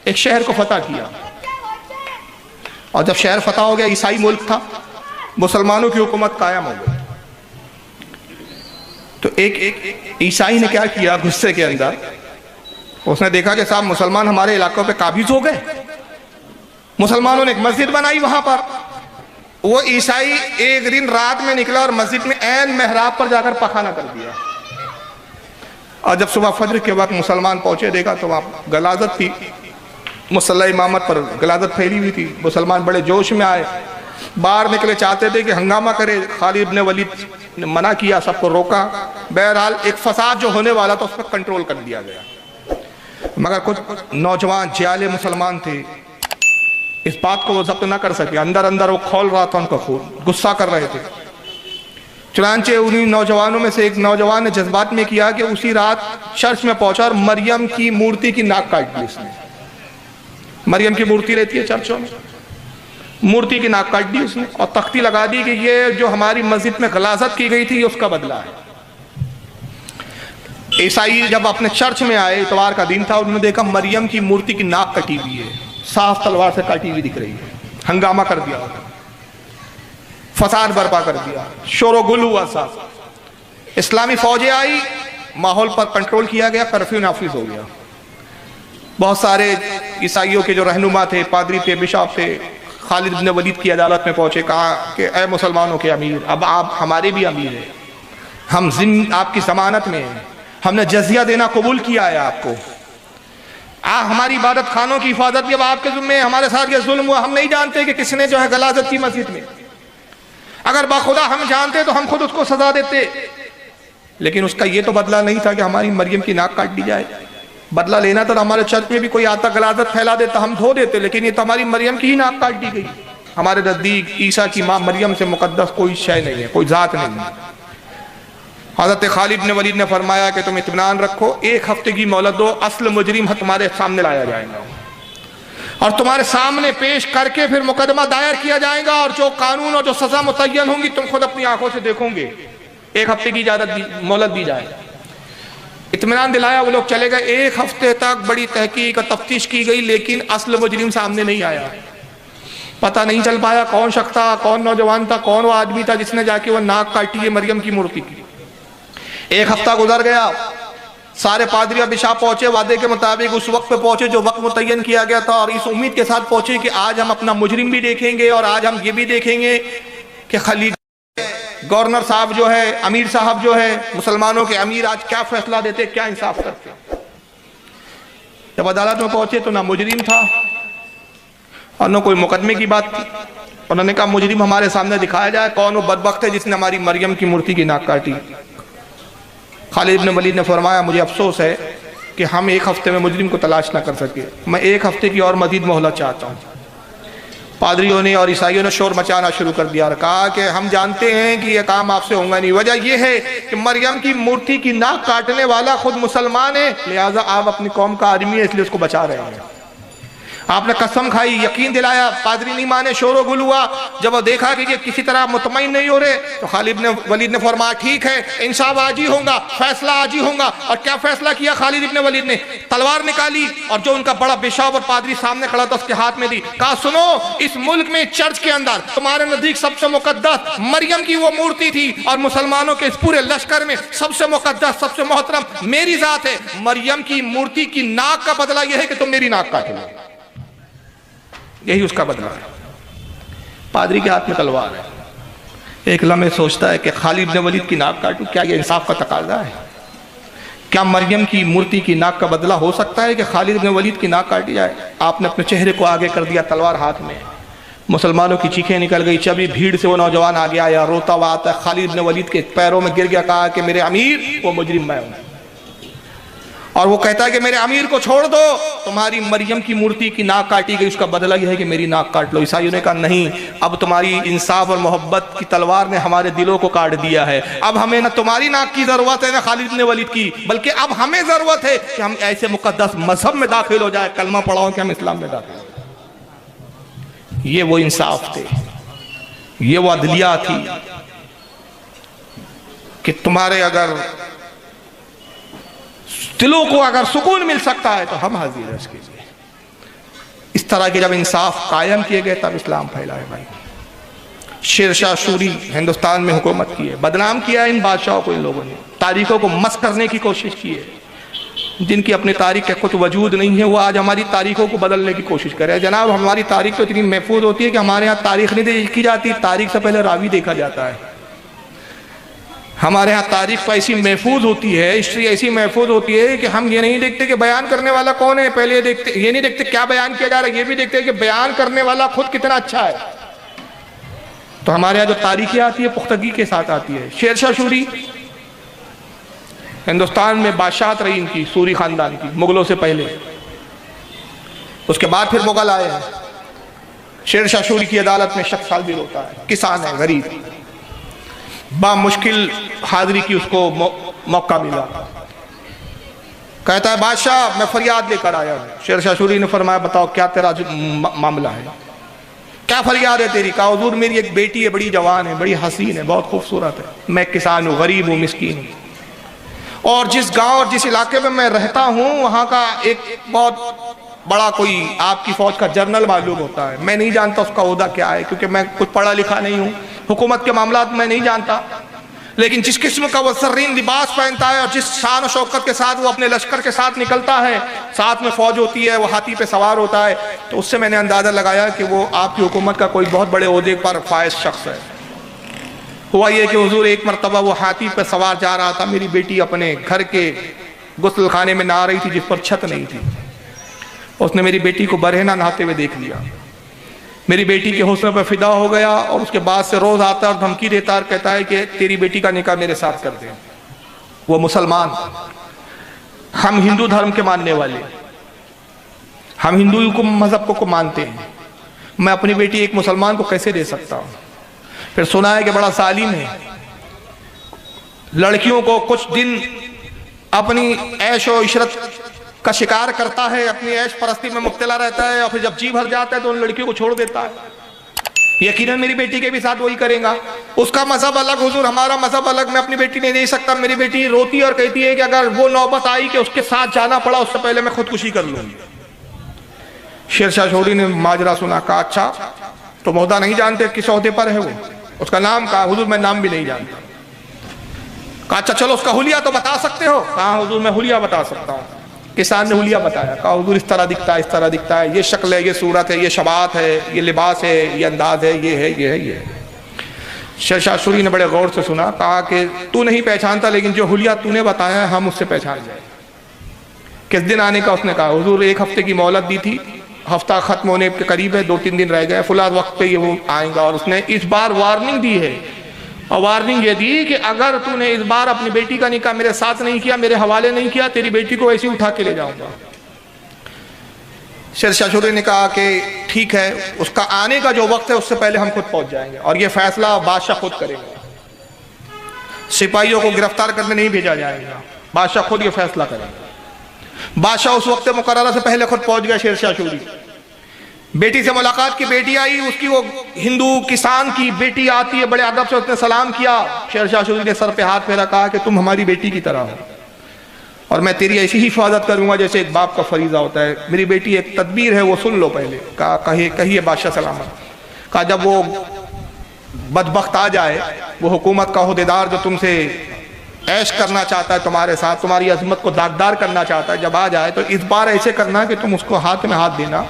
ایک شہر کو فتح کیا، اور جب شہر فتح ہو گیا، عیسائی ملک تھا، مسلمانوں کی حکومت قائم ہو گئی، تو ایک عیسائی نے کیا کیا، غصے کے اندر اس نے دیکھا کہ صاحب مسلمان ہمارے علاقوں پہ قابض ہو گئے، مسلمانوں نے ایک مسجد بنائی وہاں پر، وہ عیسائی ایک دن رات میں نکلا اور مسجد میں عین محراب پر جا کر پخانہ کر دیا، اور جب صبح فجر کے وقت مسلمان پہنچے، دیکھا تو وہاں غلاظت تھی، مصلی امامت پر غلاظت پھیلی ہوئی تھی، مسلمان بڑے جوش میں آئے، باہر نکلے، چاہتے تھے کہ ہنگامہ کرے، خالد بن ولید نے منع کیا، سب کو روکا، بہرحال ایک فساد جو ہونے والا تھا اس پر کنٹرول کر دیا گیا، مگر کچھ نوجوان جیالے مسلمان تھے، اس بات کو وہ ضبط نہ کر سکے، اندر اندر وہ کھول رہا تھا ان کا خون، غصہ کر رہے تھے، چنانچہ انہی نوجوانوں میں سے ایک نوجوان نے جذبات میں کیا کہ اسی رات چرچ میں پہنچا اور مریم کی مورتی کی ناک کاٹ دی اس نے، مریم کی مورتی رہتی ہے چرچوں میں، مورتی کی ناک کاٹ دی اس نے، اور تختی لگا دی کہ یہ جو ہماری مسجد میں غلاظت کی گئی تھی اس کا بدلہ ہے۔ عیسائی جب اپنے چرچ میں آئے، اتوار کا دن تھا، انہوں نے دیکھا مریم کی مورتی کی ناک کٹی ہوئی ہے، صاف تلوار سے کاٹی ہوئی دکھ رہی ہے، ہنگامہ کر دیا، فساد برپا کر دیا، شور و گل ہوا صاحب، اسلامی فوجیں آئی، ماحول پر کنٹرول کیا گیا، کرفیو نافذ ہو گیا، بہت سارے عیسائیوں کے جو رہنما تھے، پادری تھے، بشاپ تھے، خالد بن ولید کی عدالت میں پہنچے، کہا کہ اے مسلمانوں کے امیر، اب آپ ہمارے بھی امیر ہیں، ہم آپ کی ضمانت میں ہیں، ہم نے جزیہ دینا قبول کیا ہے آپ کو، ہماری عبادت خانوں کی حفاظت بھی اب آپ کے ذمہ ہے، ہمارے ساتھ یہ ظلم ہوا، ہم نہیں جانتے کہ کس نے جو ہے غلاظت کی مسجد میں، اگر باخدا ہم جانتے تو ہم خود اس کو سزا دیتے، لیکن اس کا یہ تو بدلہ نہیں تھا کہ ہماری مریم کی ناک کاٹ دی جائے، بدلہ لینا تو ہمارے چرچ میں بھی کوئی آتا غلاظت پھیلا دیتا ہم دھو دیتے، لیکن یہ تو ہماری مریم کی ہی ناک کاٹ دی گئی، ہمارے نزدیک عیسیٰ کی ماں مریم سے مقدس کوئی شے نہیں ہے، کوئی ذات نہیں ہے۔ حضرت خالد بن ولید نے فرمایا کہ تم اطمینان رکھو، ایک ہفتے کی مہلت دو، اصل مجرم تمہارے سامنے لایا جائے گا اور تمہارے سامنے پیش کر کے پھر مقدمہ دائر کیا جائے گا، اور جو قانون اور جو سزا متعین ہوں گی تم خود اپنی آنکھوں سے دیکھو گے، ایک ہفتے کی مہلت دی جائے۔ اطمینان دلایا، وہ لوگ چلے گئے، ایک ہفتے تک بڑی تحقیق اور تفتیش کی گئی، لیکن اصل مجرم سامنے نہیں آیا، پتہ نہیں چل پایا کون شخص تھا، کون نوجوان تھا، کون وہ آدمی تھا جس نے جا کے وہ ناک کاٹی ہے مریم کی مورتی کی۔ ایک ہفتہ گزر گیا، سارے پادری اور بشاپ پہنچے، وعدے کے مطابق اس وقت پہ پہنچے جو وقت متعین کیا گیا تھا، اور اس امید کے ساتھ پہنچے کہ آج ہم اپنا مجرم بھی دیکھیں گے، اور آج ہم یہ بھی دیکھیں گے کہ خلیج گورنر صاحب جو ہے، امیر صاحب جو ہے، مسلمانوں کے امیر آج کیا فیصلہ دیتے، کیا انصاف کرتے۔ جب عدالت میں پہنچے تو نہ مجرم تھا اور نہ کوئی مقدمے کی بات تھی، انہوں نے کہا مجرم ہمارے سامنے دکھایا جائے، کون وہ بدبخت ہے جس نے ہماری مریم کی مورتی کی ناک کاٹی۔ خالد بن ولید نے فرمایا مجھے افسوس ہے کہ ہم ایک ہفتے میں مجرم کو تلاش نہ کر سکے، میں ایک ہفتے کی اور مزید مہلت چاہتا ہوں۔ پادریوں نے اور عیسائیوں نے شور مچانا شروع کر دیا اور کہا کہ ہم جانتے ہیں کہ یہ کام آپ سے ہوگا نہیں، وجہ یہ ہے کہ مریم کی مورتی کی ناک کاٹنے والا خود مسلمان ہے، لہٰذا آپ اپنی قوم کا آدمی ہے اس لیے اس کو بچا رہے ہیں۔ آپ نے قسم کھائی، یقین دلایا، پادری نہیں مانے، شور و گل ہوا۔ جب وہ دیکھا کہ یہ کسی طرح مطمئن نہیں ہو رہے تو خالد بن ولید نے فرمایا ٹھیک ہے، انصاف آج ہی ہوگا، فیصلہ آج ہی ہوگا۔ اور کیا فیصلہ کیا خالد بن ولید نے؟ تلوار نکالی اور جو ان کا بڑا بشاپ اور پادری سامنے کھڑا تھا اس کے ہاتھ میں دی، کہا سنو، اس ملک میں چرچ کے اندر تمہارے نزدیک سب سے مقدس مریم کی وہ مورتی تھی، اور مسلمانوں کے اس پورے لشکر میں سب سے مقدس سب سے محترم میری ذات ہے، مریم کی مورتی کی ناک کا بدلہ یہ ہے کہ تم میری ناک کاٹو، یہی اس کا بدلہ ہے۔ پادری کے ہاتھ میں تلوار ہے، ایک لمحے سوچتا ہے کہ خالد بن ولید کی ناک کاٹوں، کیا یہ انصاف کا تقاضا ہے؟ کیا مریم کی مورتی کی ناک کا بدلہ ہو سکتا ہے کہ خالد بن ولید کی ناک کاٹی جائے؟ آپ نے اپنے چہرے کو آگے کر دیا، تلوار ہاتھ میں، مسلمانوں کی چیخیں نکل گئی، چبی بھیڑ سے وہ نوجوان آگے آیا، روتا ہوا آتا ہے، خالد بن ولید کے پیروں میں گر گیا، کہا کہ میرے امیر، وہ مجرم میں ہوں، اور وہ کہتا ہے کہ میرے امیر کو چھوڑ دو، تمہاری مریم کی مورتی کی ناک کاٹی گئی، اس کا بدلہ یہ ہے کہ میری ناک کاٹ لو۔ عیسائیوں نے کہا نہیں، اب تمہاری انصاف اور محبت کی تلوار نے ہمارے دلوں کو کاٹ دیا ہے، اب ہمیں نہ تمہاری ناک کی ضرورت ہے نہ خالد بن ولید کی، بلکہ اب ہمیں ضرورت ہے کہ ہم ایسے مقدس مذہب میں داخل ہو جائے، کلمہ پڑھاؤ کہ ہم اسلام میں داخل ہو جائے۔ یہ وہ انصاف تھے، یہ وہ عدلیہ تھی کہ تمہارے اگر دلوں کو اگر سکون مل سکتا ہے تو ہم حاضر ہیں اس کے لیے۔ طرح کے جب انصاف قائم کیے گئے تب اسلام پھیلا ہے بھائی۔ شیر شاہ سوری ہندوستان میں حکومت کی ہے، بدنام کیا ہے ان بادشاہوں کو، ان لوگوں نے تاریخوں کو مسخ کرنے کی کوشش کی ہے۔ جن کی اپنی تاریخ کا خود وجود نہیں ہے وہ آج ہماری تاریخوں کو بدلنے کی کوشش کرے۔ جناب ہماری تاریخ تو اتنی محفوظ ہوتی ہے کہ ہمارے ہاں تاریخ نہیں دیکھی جاتی، تاریخ سے پہلے راوی دیکھا جاتا ہے۔ ہمارے ہاں تاریخ تو ایسی محفوظ ہوتی ہے، ہسٹری ایسی محفوظ ہوتی ہے کہ ہم یہ نہیں دیکھتے کہ بیان کرنے والا کون ہے، پہلے یہ نہیں دیکھتے کیا بیان کیا جا رہا ہے، یہ بھی دیکھتے ہیں کہ بیان کرنے والا خود کتنا اچھا ہے۔ تو ہمارے یہاں جو تاریخیں آتی ہے پختگی کے ساتھ آتی ہے۔ شیر شاہ سوری ہندوستان میں بادشاہت رہی ان کی، سوری خاندان کی، مغلوں سے پہلے، اس کے بعد پھر مغل آئے ہیں۔ شیر شاہ سوری کی عدالت میں شخص حاضر ہوتا ہے، کسان ہے، غریب، بامشکل حاضری کی اس کو موقع ملا۔ کہتا ہے بادشاہ میں فریاد لے کر آیا ہوں۔ شیر شاہ سوری نے فرمایا بتاؤ کیا تیرا معاملہ ہے، کیا فریاد ہے تیری؟ کہا حضور میری ایک بیٹی ہے، بڑی جوان ہے، بڑی حسین ہے، بہت خوبصورت ہے، میں کسان ہوں، غریب ہوں، مسکین ہوں، اور جس گاؤں اور جس علاقے میں رہتا ہوں وہاں کا ایک بہت بڑا کوئی آپ کی فوج کا جنرل معلوم ہوتا ہے، میں نہیں جانتا اس کا عہدہ کیا ہے کیونکہ میں کچھ پڑھا لکھا نہیں ہوں، حکومت کے معاملات میں نہیں جانتا، لیکن جس قسم کا وہ زرین لباس پہنتا ہے اور جس شان و شوکت کے ساتھ وہ اپنے لشکر کے ساتھ نکلتا ہے، ساتھ میں فوج ہوتی ہے، وہ ہاتھی پہ سوار ہوتا ہے، تو اس سے میں نے اندازہ لگایا کہ وہ آپ کی حکومت کا کوئی بہت بڑے عہدے پر فائز شخص ہے۔ ہوا یہ کہ حضور ایک مرتبہ وہ ہاتھی پہ سوار جا رہا تھا، میری بیٹی اپنے گھر کے غسل خانے میں نہا رہی تھی جس پر چھت نہیں تھی، اس نے میری بیٹی کو برہنہ نہاتے ہوئے دیکھ لیا، میری بیٹی کے حسن پہ فدا ہو گیا، اور اس کے بعد سے روز آتا ہے اور دھمکی دیتا اور کہتا ہے کہ تیری بیٹی کا نکاح میرے ساتھ کر دیں۔ وہ مسلمان، ہم ہندو دھرم کے ماننے والے، ہم ہندو مذہب کو مانتے ہیں، میں اپنی بیٹی ایک مسلمان کو کیسے دے سکتا ہوں؟ پھر سنا ہے کہ بڑا ظالم ہے، لڑکیوں کو کچھ دن اپنی عیش و عشرت کا شکار کرتا ہے، اپنی عیش پرستی میں مبتلا رہتا ہے، اور پھر جب جی بھر جاتا ہے تو ان لڑکیوں کو چھوڑ دیتا ہے۔ یقیناً میری بیٹی کے بھی ساتھ وہی کرے گا، اس کا مذہب الگ، حضور ہمارا مذہب الگ، میں اپنی بیٹی نہیں دے سکتا۔ میری بیٹی روتی اور کہتی ہے کہ اگر وہ نوبت آئی کہ اس کے ساتھ جانا پڑا اس سے پہلے میں خودکشی کر لوں گی۔ شیر شاہ سوری نے ماجرا سنا، کہا اچھا تو عہدہ نہیں جانتے کس عہدے پر ہے وہ؟ اس کا نام؟ کہا حضور میں نام بھی نہیں جانتا۔ کہا اچھا چلو اس کا حلیہ تو بتا سکتے ہو؟ کہا حضور میں حلیہ بتا سکتا ہوں۔ کسان نے حلیہ بتایا، کہا حضور اس طرح دکھتا ہے، اس طرح دکھتا ہے، یہ شکل ہے، یہ صورت ہے، یہ شباہت ہے، یہ لباس ہے، یہ انداز ہے، یہ ہے، یہ ہے، یہ ہے۔ شیر شاہ سوری نے بڑے غور سے سنا، کہا کہ تو نہیں پہچانتا لیکن جو حلیہ تو نے بتایا ہے ہم اس سے پہچان جائیں۔ کس دن آنے کا اس نے کہا؟ حضور ایک ہفتے کی مہلت دی تھی، ہفتہ ختم ہونے کے قریب ہے، 2-3 دن رہ گئے، فلاں وقت پہ یہ وہ آئیں گا، اور اس نے اس بار وارننگ دی ہے، اور وارننگ یہ دی کہ اگر تو نے اس بار اپنی بیٹی کا نکاح میرے ساتھ نہیں کیا، میرے حوالے نہیں کیا، تیری بیٹی کو ایسے اٹھا کے لے جاؤں گا۔ شیر شاہ سوری نے کہا کہ ٹھیک ہے، اس کا آنے کا جو وقت ہے اس سے پہلے ہم خود پہنچ جائیں گے، اور یہ فیصلہ بادشاہ خود کرے گا، سپاہیوں کو گرفتار کرنے نہیں بھیجا جائے گا، بادشاہ خود یہ فیصلہ کرے گا۔ بادشاہ اس وقت مقررہ سے پہلے خود پہنچ گیا شیر شاہ سوری، بیٹی سے ملاقات کی، بیٹی آئی، اس کی وہ ہندو کسان کی بیٹی آتی ہے، بڑے ادب سے اس نے سلام کیا، شیر شاہ سوری نے سر پہ ہاتھ پھیرا، کہا کہ تم ہماری بیٹی کی طرح ہو، اور میں تیری ایسی ہی حفاظت کروں گا جیسے ایک باپ کا فریضہ ہوتا ہے، میری بیٹی ایک تدبیر ہے وہ سن لو پہلے۔ کہا کہیے بادشاہ سلامت۔ کہا جب وہ بدبخت آ جائے، وہ حکومت کا عہدیدار جو تم سے عیش کرنا چاہتا ہے تمہارے ساتھ، تمہاری عظمت کو داغدار کرنا چاہتا ہے، جب آ جائے تو اس بار ایسے کرنا کہ تم اس کو ہاتھ میں ہاتھ دینا،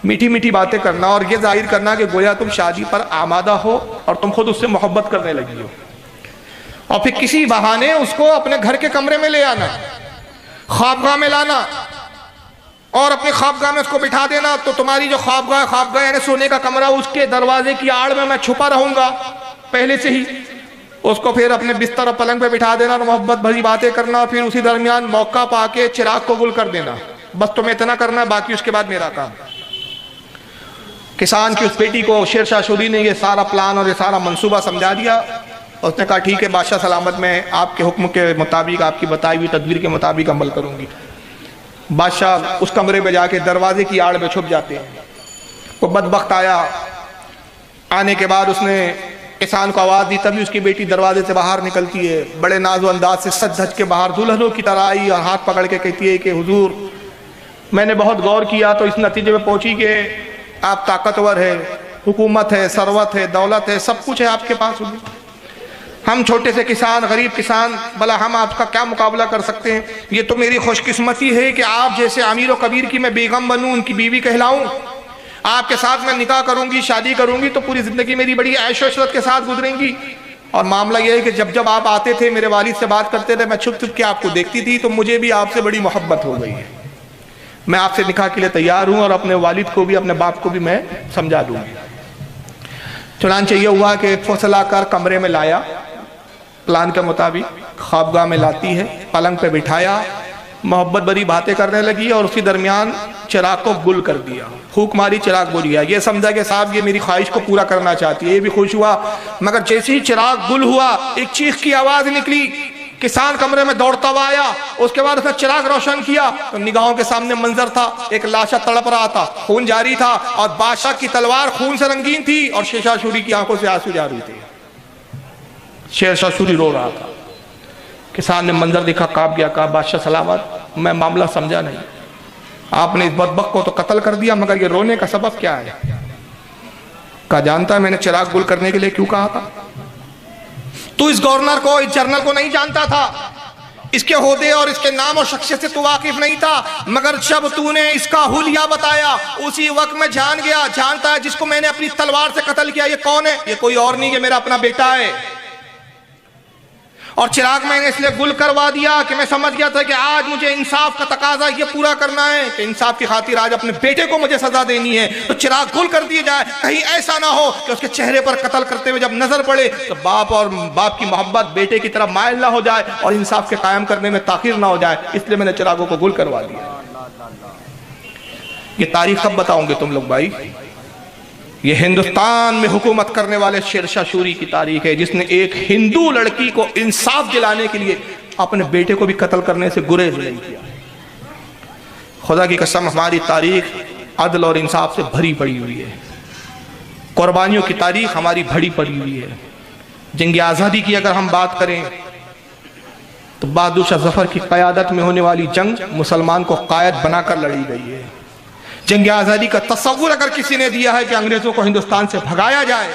میٹھی میٹھی باتیں کرنا، اور یہ ظاہر کرنا کہ گویا تم شادی پر آمادہ ہو اور تم خود اس سے محبت کرنے لگی ہو، اور پھر کسی بہانے اس کو اپنے گھر کے کمرے میں لے آنا، خوابگاہ میں لانا، اور اپنی خوابگاہ میں اس کو بٹھا دینا، تو تمہاری جو خوابگاہ یعنی سونے کا کمرہ، اس کے دروازے کی آڑ میں چھپا رہوں گا پہلے سے ہی، اس کو پھر اپنے بستر اور پلنگ پہ بٹھا دینا اور محبت بھری باتیں کرنا، پھر اسی درمیان موقع پا کے چراغ کو گل کر دینا، بس تمہیں اتنا کرنا، باقی اس کے بعد میرا کام۔ کسان کی اس بیٹی کو شیر شاہ سوری نے یہ سارا پلان اور یہ سارا منصوبہ سمجھا دیا، اس نے کہا ٹھیک ہے بادشاہ سلامت، میں آپ کے حکم کے مطابق، آپ کی بتائی ہوئی تدبیر کے مطابق عمل کروں گی۔ بادشاہ اس کمرے میں جا کے دروازے کی آڑ میں چھپ جاتے ہیں۔ وہ بدبخت آیا، آنے کے بعد اس نے کسان کو آواز دی، تبھی اس کی بیٹی دروازے سے باہر نکلتی ہے، بڑے ناز و انداز سے سج دھج کے باہر دلہنوں کی طرح آئی، اور ہاتھ پکڑ کے کہتی ہے کہ حضور میں نے بہت غور کیا تو اس نتیجے میں پہنچی کہ آپ طاقتور ہے، حکومت ہے، ثروت ہے، دولت ہے، سب کچھ ہے آپ کے پاس. ہم چھوٹے سے کسان، غریب کسان، بھلا ہم آپ کا کیا مقابلہ کر سکتے ہیں؟ یہ تو میری خوش قسمتی ہے کہ آپ جیسے امیر و کبیر کی میں بیگم بنوں، ان کی بیوی کہلاؤں. آپ کے ساتھ میں نکاح کروں گی، شادی کروں گی تو پوری زندگی میری بڑی عیش و عشرت کے ساتھ گزریں گی. اور معاملہ یہ ہے کہ جب آپ آتے تھے، میرے والد سے بات کرتے تھے، میں چھپ چھپ کے آپ کو دیکھتی تھی، تو مجھے بھی آپ سے بڑی محبت ہو گئی ہے. میں آپ سے نکاح کے لیے تیار ہوں، اور اپنے والد کو بھی، اپنے باپ کو بھی میں سمجھا دوں گی. چنانچہ یہ ہوا کہ فسلا کر کمرے میں لایا، پلان کے مطابق خوابگاہ میں لاتی ہے، پلنگ پہ بٹھایا، محبت بری باتیں کرنے لگی، اور اسی درمیان چراغ کو گل کر دیا، پھونک ماری، چراغ بجھ گیا. یہ سمجھا کہ صاحب یہ میری خواہش کو پورا کرنا چاہتی ہے. یہ بھی خوش ہوا، مگر جیسے ہی چراغ گل ہوا، ایک چیخ کی آواز نکلی. کسان کمرے میں دوڑتا ہوا آیا، اس کے بعد اس نے چراغ روشن کیا تو نگاہوں کے سامنے منظر تھا، ایک لاشا تڑپ رہا تھا، خون جاری تھا، اور بادشاہ کی تلوار خون سے رنگین تھی، اور شیرشاہ سوری کی آنکھوں سے آنسو جاری تھے. شیرشاہ سوری رو رہا تھا. کسان نے منظر دیکھا، کانپ گیا، کہا بادشاہ سلامت، میں معاملہ سمجھا نہیں. آپ نے اس بدبخت کو تو قتل کر دیا، مگر یہ رونے کا سبب کیا ہے؟ کہا جانتا ہے میں نے چراغ گل کرنے کے لیے کیوں کہا تھا؟ تو اس گورنر کو، اس جنرل کو نہیں جانتا تھا، اس کے عہدے اور اس کے نام اور شخصیت سے تو واقف نہیں تھا، مگر جب تو نے اس کا حلیہ بتایا، اسی وقت میں جان گیا. جانتا ہے جس کو میں نے اپنی تلوار سے قتل کیا، یہ کون ہے؟ یہ کوئی اور نہیں، یہ میرا اپنا بیٹا ہے. اور چراغ میں نے اس لیے گل کروا دیا کہ میں سمجھ گیا تھا کہ آج مجھے انصاف کا تقاضا یہ پورا کرنا ہے کہ انصاف کی خاطر آج اپنے بیٹے کو مجھے سزا دینی ہے. تو چراغ گل کر دیے جائے، کہیں ایسا نہ ہو کہ اس کے چہرے پر قتل کرتے ہوئے جب نظر پڑے تو باپ کی محبت بیٹے کی طرف مائل نہ ہو جائے، اور انصاف کے قائم کرنے میں تاخیر نہ ہو جائے. اس لیے میں نے چراغوں کو گل کروا دیا. یہ تاریخ کب بتاؤں گے تم لوگ بھائی؟ یہ ہندوستان میں حکومت کرنے والے شیرشاہ سوری کی تاریخ ہے، جس نے ایک ہندو لڑکی کو انصاف دلانے کے لیے اپنے بیٹے کو بھی قتل کرنے سے گریز نہیں کیا. خدا کی قسم ہماری تاریخ عدل اور انصاف سے بھری پڑی ہوئی ہے. قربانیوں کی تاریخ ہماری بھری پڑی ہوئی ہے. جنگ آزادی کی اگر ہم بات کریں تو بہادر شاہ ظفر کی قیادت میں ہونے والی جنگ مسلمان کو قائد بنا کر لڑی گئی ہے. جنگ آزادی کا تصور اگر کسی نے دیا ہے کہ انگریزوں کو ہندوستان سے بھگایا جائے،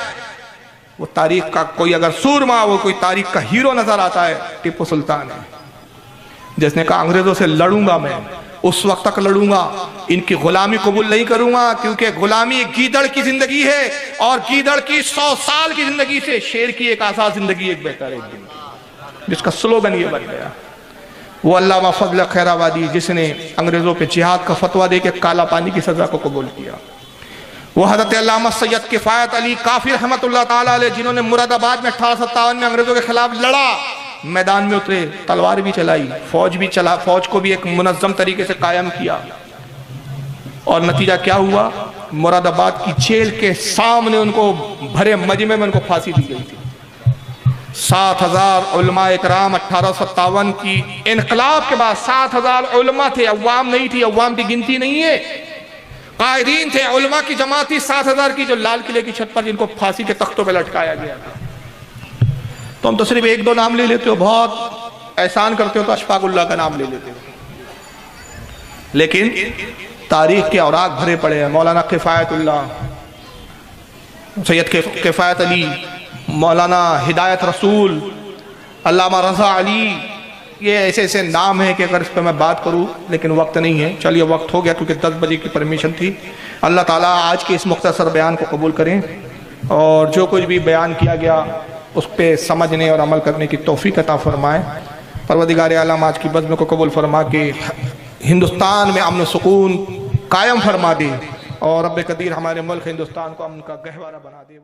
وہ تاریخ کا کوئی اگر سورما، وہ کوئی تاریخ کا ہیرو نظر آتا ہے، ٹیپو سلطان ہے، جس نے کہا انگریزوں سے لڑوں گا، میں اس وقت تک لڑوں گا، ان کی غلامی قبول نہیں کروں گا، کیونکہ غلامی ایک گیدڑ کی زندگی ہے، اور گیدڑ کی 100 سال کی زندگی سے شیر کی ایک آزاد زندگی ایک بہتر ہے. جس کا سلوگن یہ بن گیا. وہ علامہ فضل خیر آبادی جس نے انگریزوں پہ جہاد کا فتویٰ دے کے کالا پانی کی سزا کو قبول کیا. وہ حضرت علامہ سید کفایت علی کافی رحمت اللہ تعالیٰ علیہ، جنہوں نے مراد آباد میں 1857 میں انگریزوں کے خلاف لڑا، میدان میں اترے، تلوار بھی چلائی، فوج کو بھی ایک منظم طریقے سے قائم کیا. اور نتیجہ کیا ہوا؟ مراد آباد کی جیل کے سامنے ان کو بھرے مجمع میں ان کو پھانسی دی گئی تھی. 7,000 علماء اکرام 1857 کی انقلاب کے بعد 7,000 علماء تھے، عوام نہیں تھی، عوام کی گنتی نہیں ہے، قائدین تھے، علماء کی جماعت تھی 7,000 کی، جو لال قلعے کی چھت پر جن کو پھانسی کے تختوں پہ لٹکایا گیا تھا. تو ہم تو صرف ایک دو نام لے لیتے ہو، بہت احسان کرتے ہو تو اشفاق اللہ کا نام لے لیتے ہو، لیکن تاریخ کے اوراق بھرے پڑے ہیں. مولانا کفایت اللہ، سید کفایت علی، مولانا ہدایت رسول، علامہ رضا علی، یہ ایسے ایسے نام ہیں کہ اگر اس پہ میں بات کروں لیکن وقت نہیں ہے. چلیے وقت ہو گیا کیونکہ 10 بجے کی پرمیشن تھی. اللہ تعالیٰ آج کے اس مختصر بیان کو قبول کریں، اور جو کچھ بھی بیان کیا گیا اس پہ سمجھنے اور عمل کرنے کی توفیق عطا فرمائے. پروردگار عالم آج کی بزم کو قبول فرما کے ہندوستان میں امن و سکون قائم فرما دے، اور رب قدیر ہمارے ملک ہندوستان کو امن کا گہوارہ بنا دے.